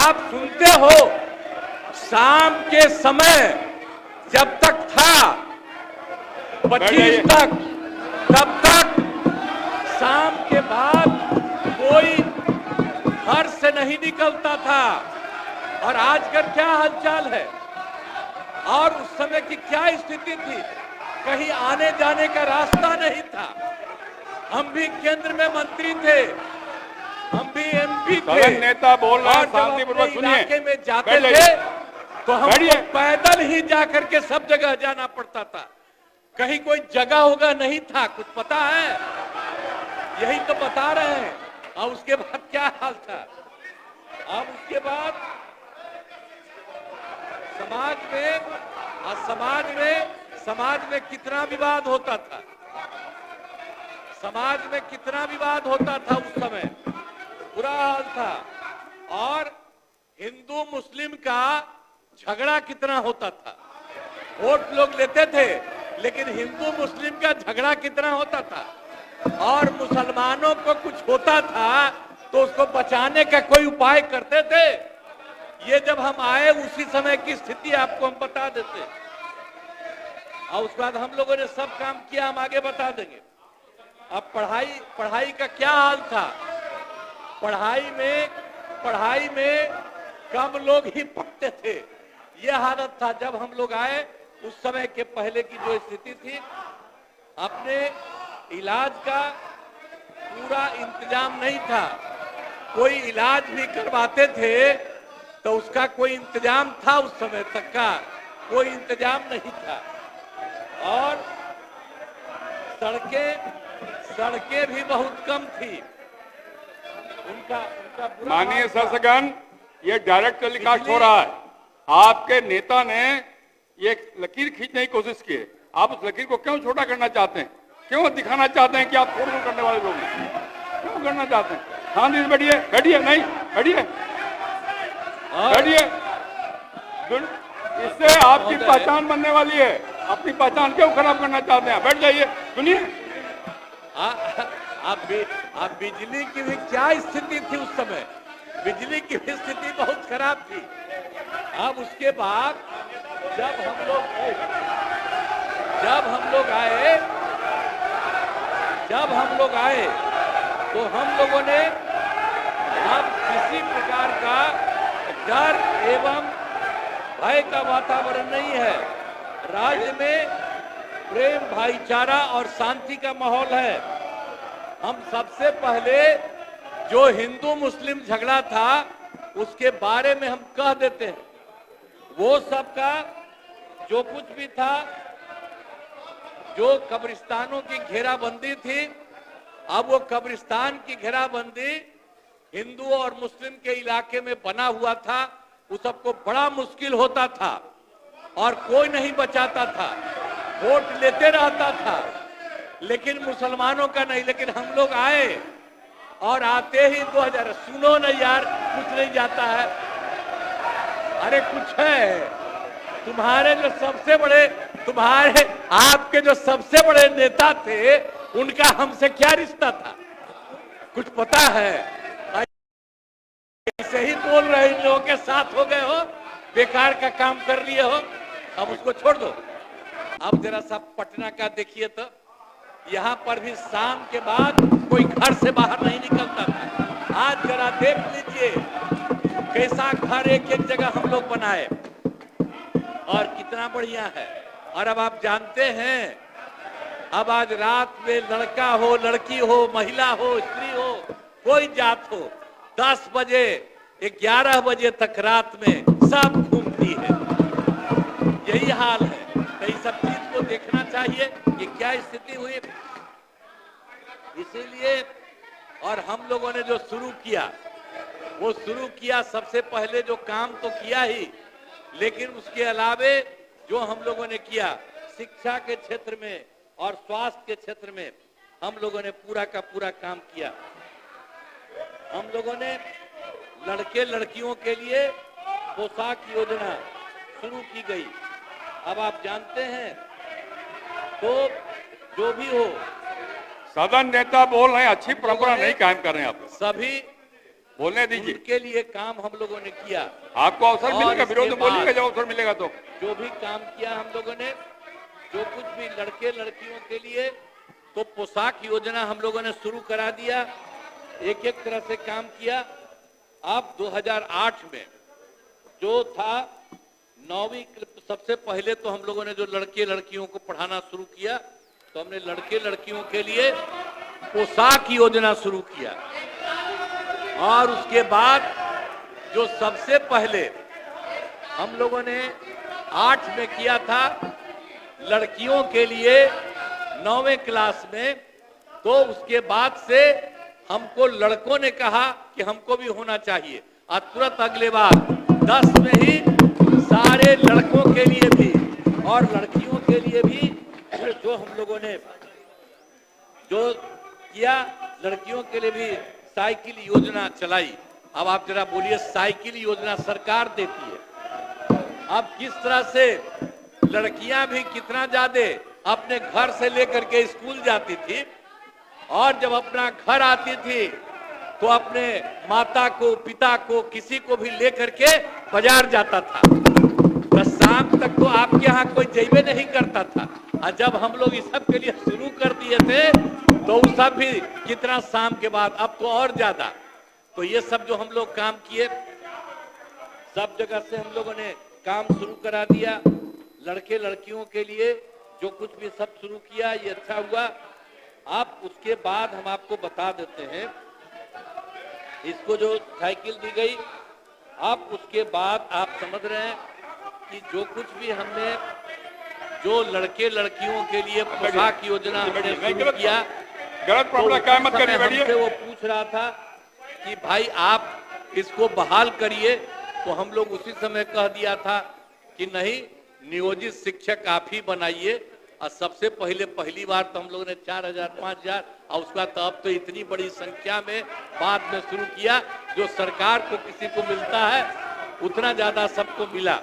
आप सुनते हो शाम के समय जब तक था 25 तक, तब तक शाम के बाद कोई घर से नहीं निकलता था। और आजकल क्या हालचाल है और उस समय की क्या स्थिति थी, कहीं आने जाने का रास्ता नहीं था। हम भी केंद्र में मंत्री थे, हम भी एमपी थे, नेता बोल रहे हैं, शांतिपूर्वक सुनिए। इलाके में जाते थे तो हमको पैदल ही जाकर के सब जगह जाना पड़ता था, कहीं कोई जगह होगा नहीं था, कुछ पता है? यही तो बता रहे हैं। और उसके बाद क्या हाल था? अब उसके बाद समाज में कितना विवाद होता था, समाज में कितना विवाद होता था उस समय, बुरा हाल था। और हिंदू मुस्लिम का झगड़ा कितना होता था, वोट लोग लेते थे लेकिन हिंदू मुस्लिम का झगड़ा कितना होता था। और मुसलमानों को कुछ होता था तो उसको बचाने का कोई उपाय करते थे। ये जब हम आए उसी समय की स्थिति आपको हम बता देते, और उसके बाद हम लोगों ने सब काम किया, हम आगे बता देंगे। अब पढ़ाई का क्या हाल था? पढ़ाई में कम लोग ही पढ़ते थे, ये हालत था जब हम लोग आए। उस समय के पहले की जो स्थिति थी, अपने इलाज का पूरा इंतजाम नहीं था। कोई इलाज भी करवाते थे तो उसका कोई इंतजाम था, उस समय तक का कोई इंतजाम नहीं था। और सड़कें भी बहुत कम थी। उनका माननीय शासकगण, ये डायरेक्ट टेलीकास्ट हो रहा है। आपके नेता ने ये लकीर खींचने की कोशिश की है, आप उस लकीर को क्यों छोटा करना चाहते हैं? क्यों दिखाना चाहते हैं कि आप फोड़ करने वाले लोग हैं? क्यों करना चाहते हैं? हाँ जी, बैठिए नहीं बैठिए, इससे आपकी पहचान बनने वाली है। अपनी पहचान क्यों खराब करना चाहते हैं? बैठ जाइए, सुनिए। आप बिजली की भी क्या स्थिति थी उस समय? बिजली की भी स्थिति बहुत खराब थी। अब उसके बाद जब हम लोग आए तो हम लोगों ने अब किसी प्रकार का डर एवं भय का वातावरण नहीं है। राज्य में प्रेम, भाईचारा और शांति का माहौल है। हम सबसे पहले जो हिंदू मुस्लिम झगड़ा था उसके बारे में हम कह देते हैं। वो सबका जो कुछ भी था, जो कब्रिस्तानों की घेराबंदी थी, अब वो कब्रिस्तान की घेराबंदी हिंदू और मुस्लिम के इलाके में बना हुआ था। उस सबको बड़ा मुश्किल होता था और कोई नहीं बचाता था, वोट लेते रहता था, लेकिन मुसलमानों का नहीं। लेकिन हम लोग आए और आते ही 2000, सुनो ना यार, कुछ नहीं जाता है। अरे कुछ है, आपके जो सबसे बड़े नेता थे उनका हमसे क्या रिश्ता था? कुछ पता है? ऐसे ही बोल रहे इन लोगों के साथ हो गए हो, बेकार का काम कर लिए हो, अब उसको छोड़ दो। अब जरा सा पटना का देखिए तो, यहाँ पर भी शाम के बाद कोई घर से बाहर नहीं निकलता था। आज जरा देख लीजिए कैसा घर एक एक जगह हम लोग बनाए और कितना बढ़िया है। और अब आप जानते हैं, अब आज रात में लड़का हो, लड़की हो, महिला हो, स्त्री हो, कोई जात हो, 10 बजे 11 बजे तक रात में सब घूमती है। यही हाल है। तो इस सब चीज को देखना चाहिए कि क्या स्थिति हुई। इसीलिए और हम लोगों ने जो शुरू किया, वो शुरू किया सबसे पहले जो काम तो किया ही, लेकिन उसके अलावे जो हम लोगों ने किया शिक्षा के क्षेत्र में और स्वास्थ्य के क्षेत्र में, हम लोगों ने पूरा का पूरा काम किया। हम लोगों ने लड़के लड़कियों के लिए पोशाक योजना शुरू की गई। अब आप जानते हैं, तो जो भी हो, सदन नेता बोल रहे हैं, अच्छी परंपरा नहीं कायम कर रहे हैं आप। बोलने दीजिए। उनके लिए काम हम लोगों ने किया। आपको अवसर और मिलेगा, विरोध इसके बोलिएगा बाद जब अवसर मिलेगा तो। जो भी काम किया हम लोगों ने, जो कुछ भी लड़के लड़कियों के लिए, तो पोशाक योजना हम लोगों ने शुरू करा दिया, एक एक तरह से काम किया। अब 2008 में जो था 9वीं, सबसे पहले तो हम लोगों ने जो लड़के लड़कियों को पढ़ाना शुरू किया, तो हमने लड़के लड़कियों के लिए पोशाक योजना शुरू किया। और उसके बाद जो सबसे पहले हम लोगों ने 8 में किया था लड़कियों के लिए 9वें क्लास में, तो उसके बाद से हमको लड़कों ने कहा कि हमको भी होना चाहिए, और तुरंत अगले बार 10 में ही सारे लड़कों के लिए भी और लड़कियों के लिए भी जो हम लोगों ने जो किया, लड़कियों के लिए भी साइकिल योजना चलाई। अब आप जरा बोलिए, साइकिल योजना सरकार देती है। अब किस तरह से लड़कियां भी कितना ज्यादा अपने घर से लेकर के स्कूल जाती थी, और जब अपना घर आती थी तो अपने माता को, पिता को, किसी को भी लेकर के बाजार जाता था। तो शाम तक तो आपके यहाँ कोई जेबे नहीं करता था, और जब हम लोग इस सब के लिए शुरू कर दिए थे तो उस सब भी कितना शाम के बाद, अब तो और ज्यादा। तो ये सब जो हम लोग काम किए, सब जगह से हम लोगों ने काम शुरू करा दिया। लड़के लड़कियों के लिए जो कुछ भी सब शुरू किया, ये अच्छा हुआ। आप उसके बाद हम आपको बता देते हैं, इसको जो साइकिल दी गई, आप उसके बाद आप समझ रहे हैं कि जो कुछ भी हमने जो लड़के लड़कियों के लिए पोशाक योजना हमने शुरू किया, गलत प्रॉब्लम क्या मत करिए, हमसे वो पूछ रहा था कि भाई आप इसको बहाल करिए, तो हम लोग उसी समय कह दिया था कि नहीं, नियोजित शिक्षक आप ही बनाइए। और सबसे पहले पहली बार तो हम लोगों ने 4000 5000, और उसके बाद अब तो इतनी बड़ी संख्या में बाद में शुरू किया। जो सरकार को किसी को मिलता है उतना ज्यादा सबको मिला।